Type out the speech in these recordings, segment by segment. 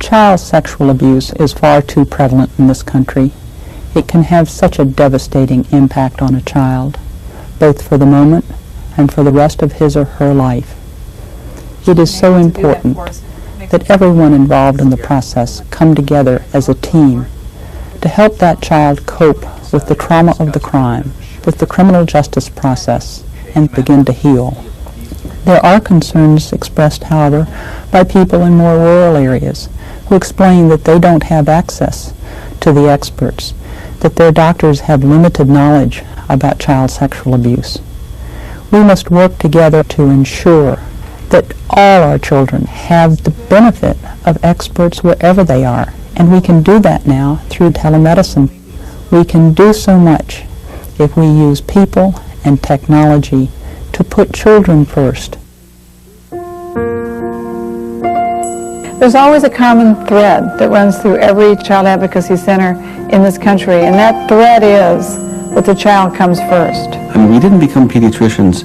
Child sexual abuse is far too prevalent in this country. It can have such a devastating impact on a child, both for the moment and for the rest of his or her life. It is so important that everyone involved in the process come together as a team to help that child cope with the trauma of the crime, with the criminal justice process, and begin to heal. There are concerns expressed, however, by people in more rural areas who explain that they don't have access to the experts, that their doctors have limited knowledge about child sexual abuse. We must work together to ensure that all our children have the benefit of experts wherever they are, and we can do that now through telemedicine. We can do so much if we use people and technology to put children first. There's always a common thread that runs through every child advocacy center in this country, and that thread is that the child comes first. I mean, we didn't become pediatricians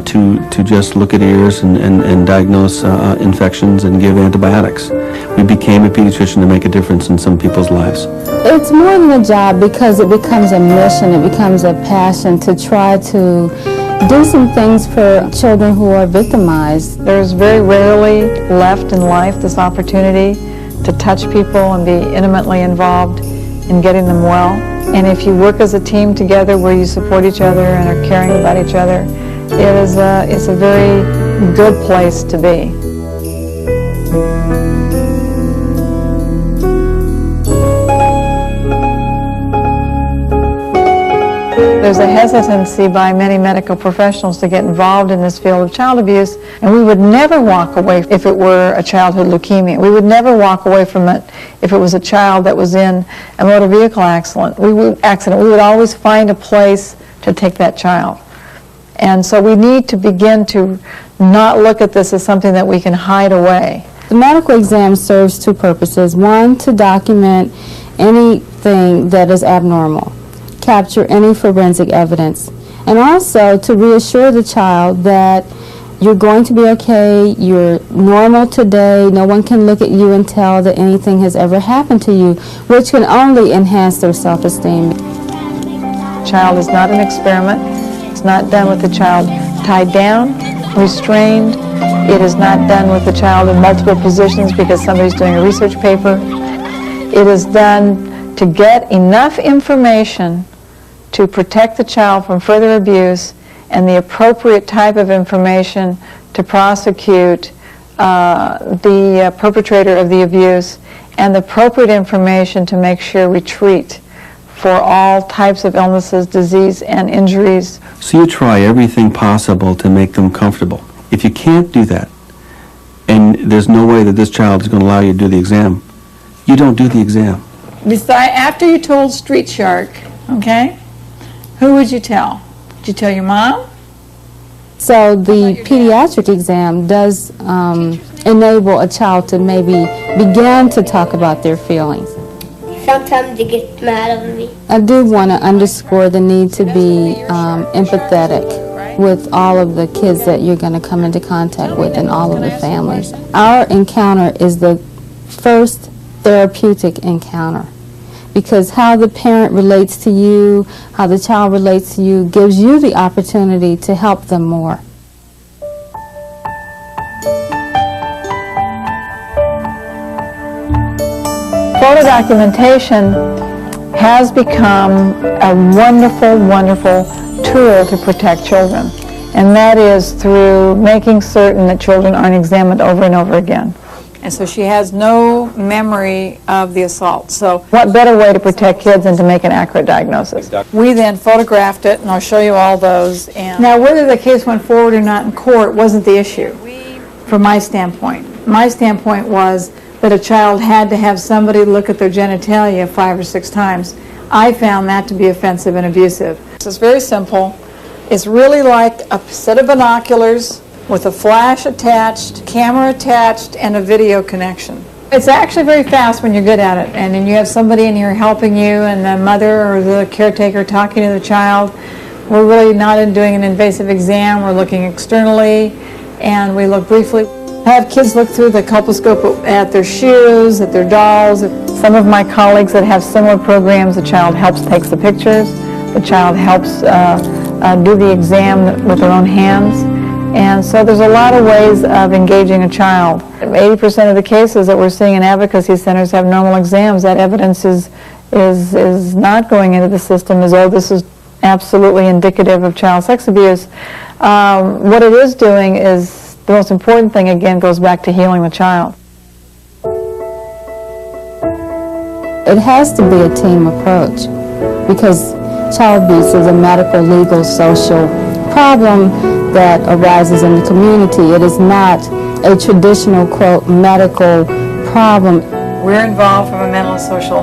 to just look at ears and diagnose infections and give antibiotics. We became a pediatrician to make a difference in some people's lives. It's more than a job because it becomes a mission, it becomes a passion to try to do some things for children who are victimized. There's very rarely left in life this opportunity to touch people and be intimately involved in getting them well. And if you work as a team together where you support each other and are caring about each other, it's a very good place to be. There's a hesitancy by many medical professionals to get involved in this field of child abuse, and we would never walk away if it were a childhood leukemia. We would never walk away from it if it was a child that was in a motor vehicle accident. We would always find a place to take that child. And so we need to begin to not look at this as something that we can hide away. The medical exam serves two purposes. One, to document anything that is abnormal, capture any forensic evidence, and also to reassure the child that you're going to be okay, you're normal today, no one can look at you and tell that anything has ever happened to you, which can only enhance their self-esteem. The child is not an experiment. It's not done with the child tied down, restrained. It is not done with the child in multiple positions because somebody's doing a research paper. It is done to get enough information to protect the child from further abuse and the appropriate type of information to prosecute the perpetrator of the abuse, and the appropriate information to make sure we treat for all types of illnesses, disease, and injuries. So you try everything possible to make them comfortable. If you can't do that, and there's no way that this child is going to allow you to do the exam, you don't do the exam. After you told Street Shark, okay, who would you tell? Did you tell your mom? So the pediatric exam does enable a child to maybe begin to talk about their feelings. Sometimes they get mad at me. I do want to underscore the need to be empathetic with all of the kids that you're going to come into contact with and all of the families. Our encounter is the first therapeutic encounter, because how the parent relates to you, how the child relates to you, gives you the opportunity to help them more. Photo documentation has become a wonderful, wonderful tool to protect children, and that is through making certain that children aren't examined over and over again. And so she has no memory of the assault. So what better way to protect kids than to make an accurate diagnosis? We then photographed it, and I'll show you all those. And now, whether the case went forward or not in court wasn't the issue from my standpoint. My standpoint was that a child had to have somebody look at their genitalia 5 or 6 times. I found that to be offensive and abusive. It's very simple. It's really like a set of binoculars with a flash attached, camera attached, and a video connection. It's actually very fast when you're good at it, and then you have somebody in here helping you, and the mother or the caretaker talking to the child. We're really not doing an invasive exam. We're looking externally, and we look briefly. Have kids look through the colposcope at their shoes, at their dolls. Some of my colleagues that have similar programs, the child helps takes the pictures, the child helps do the exam with their own hands. And so there's a lot of ways of engaging a child. 80% of the cases that we're seeing in advocacy centers have normal exams. That evidence is not going into the system as though this is absolutely indicative of child sex abuse. What it is doing is, the most important thing, again, goes back to healing the child. It has to be a team approach because child abuse is a medical, legal, social problem that arises in the community. It is not a traditional, quote, medical problem. We're involved from a mental and social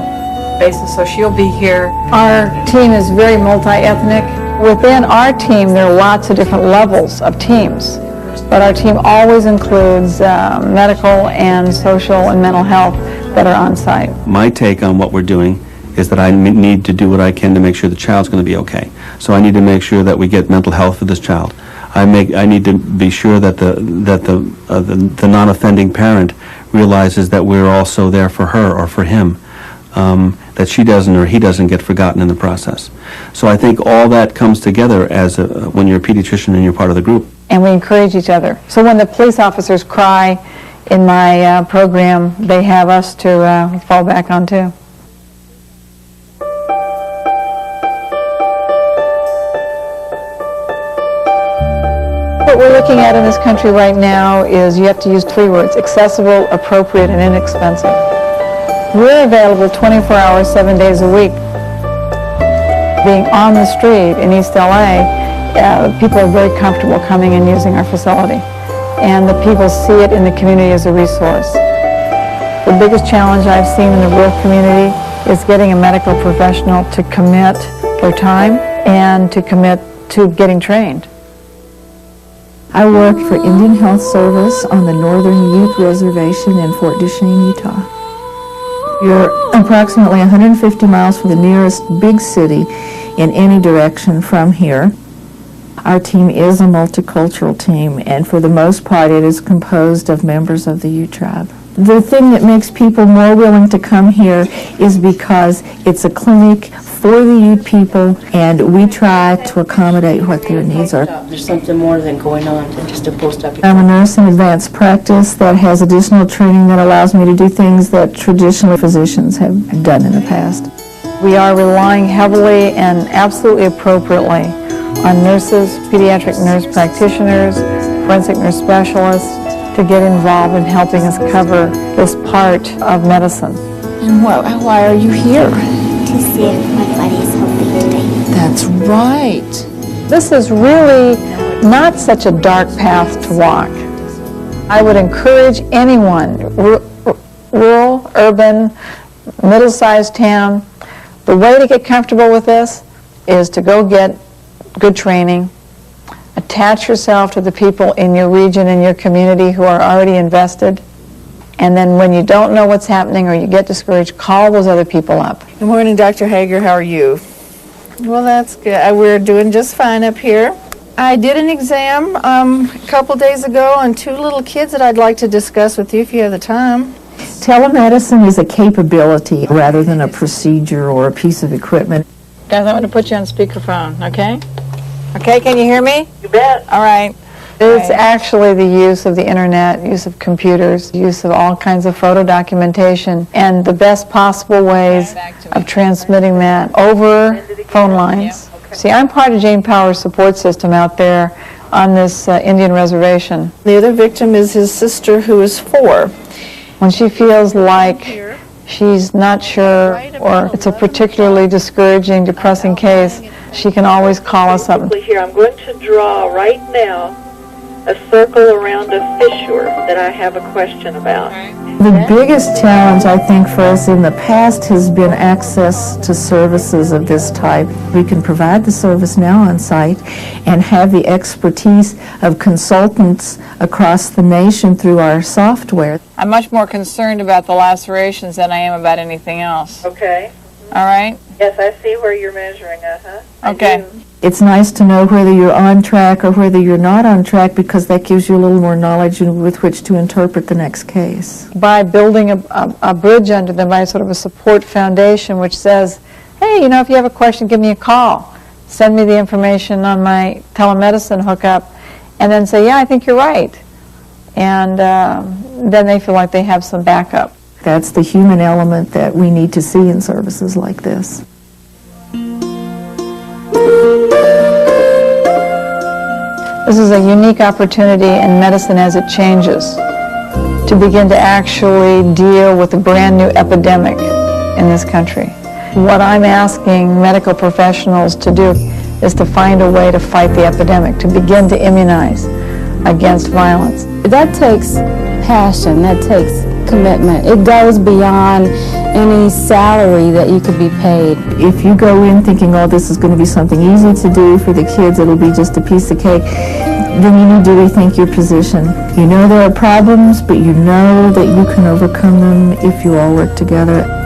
basis, so she'll be here. Our team is very multi-ethnic. Within our team, there are lots of different levels of teams, but our team always includes medical and social and mental health that are on site. My take on what we're doing is that I need to do what I can to make sure the child's going to be okay. So I need to make sure that we get mental health for this child. I need to be sure that the non-offending parent realizes that we're also there for her or for him, that she doesn't or he doesn't get forgotten in the process. So I think all that comes together as when you're a pediatrician and you're part of the group. And we encourage each other. So when the police officers cry in my program, they have us to fall back on too. What we're looking at in this country right now is you have to use 3 words: accessible, appropriate, and inexpensive. We're available 24 hours, 7 days a week. Being on the street in East LA, people are very comfortable coming and using our facility. And the people see it in the community as a resource. The biggest challenge I've seen in the rural community is getting a medical professional to commit their time and to commit to getting trained. I work for Indian Health Service on the Northern Ute Reservation in Fort Duchesne, Utah. You're approximately 150 miles from the nearest big city in any direction from here. Our team is a multicultural team, and for the most part it is composed of members of the Ute tribe. The thing that makes people more willing to come here is because it's a clinic for the Ute people, and we try to accommodate what their needs are. There's something more than going on than just a post-op. I'm a nurse in advanced practice that has additional training that allows me to do things that traditional physicians have done in the past. We are relying heavily and absolutely appropriately on nurses, pediatric nurse practitioners, forensic nurse specialists to get involved in helping us cover this part of medicine. And why are you here? To see if my body is healthy today. That's right. This is really not such a dark path to walk. I would encourage anyone, rural, urban, middle-sized town, the way to get comfortable with this is to go get good training, attach yourself to the people in your region and your community who are already invested, and then when you don't know what's happening or you get discouraged, call those other people up. Good morning, Dr. Hager. How are you? Well, that's good. We're doing just fine up here. I did an exam a couple days ago on 2 little kids that I'd like to discuss with you if you have the time. Telemedicine is a capability rather than a procedure or a piece of equipment. Guys, I'm going to put you on speakerphone, okay? Okay, can you hear me? You bet. All right. It's actually the use of the internet, use of computers, use of all kinds of photo documentation, and the best possible ways of transmitting that over phone lines. See, I'm part of Jane Power's support system out there on this Indian reservation. The other victim is his sister, who is 4. When she feels like she's not sure or it's a particularly discouraging, depressing case, she can always call us up. Here, I'm going to draw right now a circle around a fissure that I have a question about. The biggest challenge, I think, for us in the past has been access to services of this type. We can provide the service now on site and have the expertise of consultants across the nation through our software. I'm much more concerned about the lacerations than I am about anything else. Okay. All right? Yes, I see where you're measuring, Okay. It's nice to know whether you're on track or whether you're not on track, because that gives you a little more knowledge with which to interpret the next case. By building a bridge under them, by sort of a support foundation which says, hey, you know, if you have a question, give me a call. Send me the information on my telemedicine hookup, and then say, yeah, I think you're right. And then they feel like they have some backup. That's the human element that we need to see in services like this. This is a unique opportunity in medicine as it changes to begin to actually deal with a brand new epidemic in this country. What I'm asking medical professionals to do is to find a way to fight the epidemic, to begin to immunize against violence. That takes passion, that takes commitment. It goes beyond any salary that you could be paid. If you go in thinking, oh, this is going to be something easy to do for the kids, it'll be just a piece of cake, then you need to rethink your position. You know there are problems, but you know that you can overcome them if you all work together.